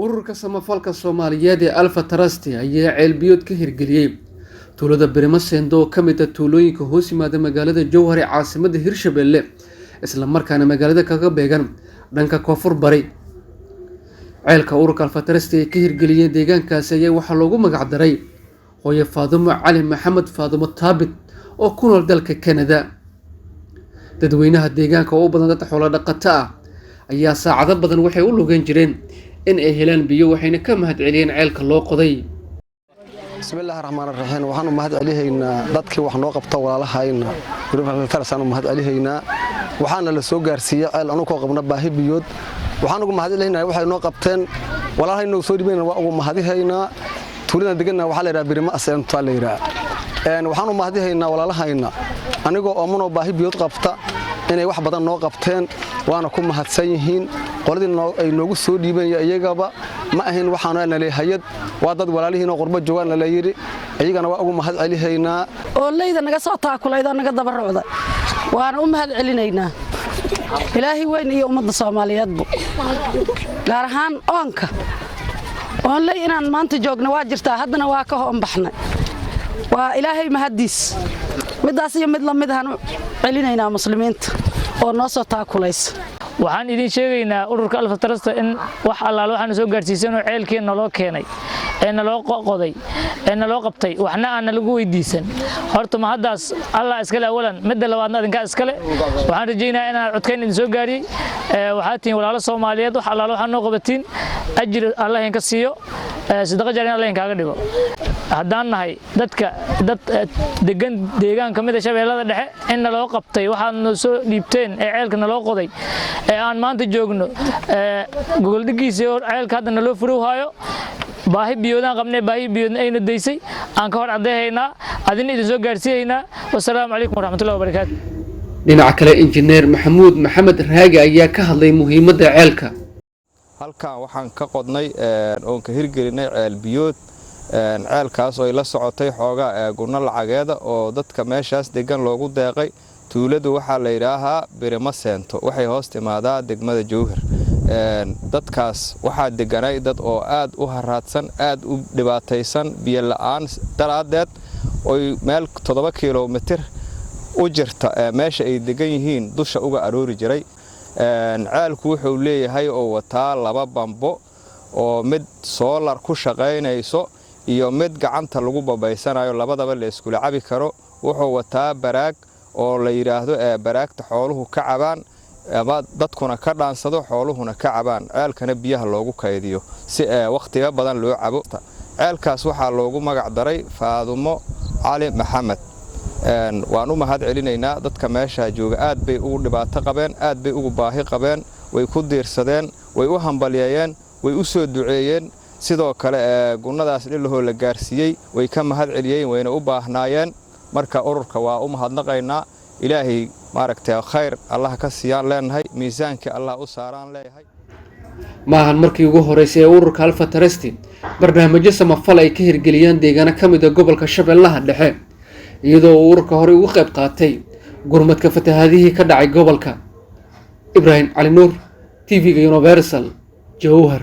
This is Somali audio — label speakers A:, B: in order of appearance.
A: ururka samafalka Soomaaliyeed ee Alpha Trust ayaa ceelbiyood ka hirgeliyay tuulada Barimasendo oo ka mid ah tuulooyinka hoos yimaada magaalada Jowhar ee caasimadda Hirshabelle isla markaana magaalada kaga beegan dhanka koonfur bari. ceelka ururka Alpha Trust ee ka hirgeliyay deegaankaas ayaa waxaa loogu magac daray hooyo Faadumo Cali Maxamed Faadumo Taabit oo ku nool dalka Canada. dadweynaha deegaanka oo badan dad xoolo dhaqato ah ayaa saacado badan waxay u lugan jireen in ay helaan biyo waxayna ka mahadceliyeen ceelka loo qoday.
B: bismillaahir rahmaanir rahiim waxaan u mahadcelihaynaa dadkii wax noo qabta walaalahayna ururka Tarsan u mahadcelihaynaa waxaana la soo gaarsiiyay ceel anu ko qabna baahi biyood waxaan ugu mahadcelihaynaa waxay noo qabteen walaalahayna soo dhibeen waa ugu mahadcelihaynaa tuulada deganna waxa la yiraahdaa Barimasendo la yiraahdaa waxaan u mahadcelihaynaa walaalahayna anigoo ooman oo baahi biyood qabta inay wax badan noo qabteen waana ku mahadsan yihiin qoladii ay noogu soo dhiibeen iyagaba ma ahayn waxaan leeyahay waa dad walaalihiin oo qurbo joogan la yiri ayagana waa ugu mahadcelihaynaa
C: oo leeyda naga soo taakulayda naga dabarocda waana u mahadcelinaynaa ilaahi weyn iyo ummadda Soomaaliyeed gaar ahaan oonka oon leey inaan maanta joogno waa jirtaa haddana waa ka hoon baxnay waa ilaahay mahadiis midaas iyo mid la mid ahaan celinaynaa muslimiinta oo noo soo taakulaysa
D: waxaan idin sheegaynaa ururka Alpha Trust in wax allaal waxaan soo gaarsiisay oo ceelkeena loo keenay naloo qoday naloo qabtay waxna aan lagu weydiisan horta ma hadaas Allah iskale awalan mid labaadna idinka iskale waxaan rajaynayaa inaan codkeen idin soo gaariyo waxaa tiin walaalo Soomaaliyeed wax allaal waxaan noo qabatiin ajir Allah in ka siiyo sadaqa jarin Allah in kaaga dhigo haddaan nahay dad degan deegaan kamid ah Shabeellada Dhexe in loo qabtay waxaan noo soo dhiibteen ceelka naloo qoday aan maanta joogno gogol dhigiisa oo ceelka hadda naloo furuuhayo baahi biyoodaan qabnay baahi biyoodna ayna deysay aan ka hor cadeeynaa adina idin soo gaarsiineynaa wassalaamu calaykum waraxmatullaahi wabarakaatuh.
A: dhinaca kale injineer Maxamuud Maxamed Raagi ayaa ka hadlay muhiimadda ceelka.
E: halkaan waxaan ka qodnay oo ka hirgelinay ceel biyood ceelkaas oo ay la socotay xoogaa gurna lacageeda oo dadka meeshaas degan loogu deeqay tuuladu waxa la yiraahaa Barimasendo waxay hoos timaadaa degmada Jowhar dadkaas waxa deganay dad oo aad u haraadsan aad u dhibaataysan biyo la'aan daraadeed oo meel 7 kiiloomitir u jirta meesha ay degan yihiin dusha uga aroori jiray ceelku wuxuu leeyahay oo wataa 2 bambo oo mid solar ku shaqeynayso iyo mid gacanta lagu babaysanayo labadaba la isku cabi karo wuxuu wataa baraag oo la yiraahdo baraagta xooluhu ka cabaan ama dadkuna ka dhaansado xooluhuna ka cabaan ceelkana biyaha loogu kaydiyo si waqtiga badan loo cabo ceelkaas waxa loogu magac daray Faadumo Cali Maxamed waan u mahadcelinaynaa dadka meesha jooga aad bay ugu dhibaato qabeen aad bay ugu baahi qabeen way ku diirsadeen way u hambalyeeyeen way u soo duceeyeen sidoo kale gunadaas dhilahoo la gaarsiiyay way ka mahadceliyeen wayna u baahnaayeen marka ururka waa u mahadnaqaynaa ilaahay maaragtay khayr Allah ka siiyaan leenahay miisaanka Allah u saaraan leeyahay.
A: maahan markii ugu horeysay ee ururka Alpha Trust barnaamijyo samafal ay ka hirgeliyaan deegaano ka mid ah gobolka Shabeellaha Dhexe iyadoo ururka hore uga qayb qaatay gurmadka fatahaadihii ka dhacay gobolka. Ibrahim Ali Nuur TV-ga Universal Jowhar.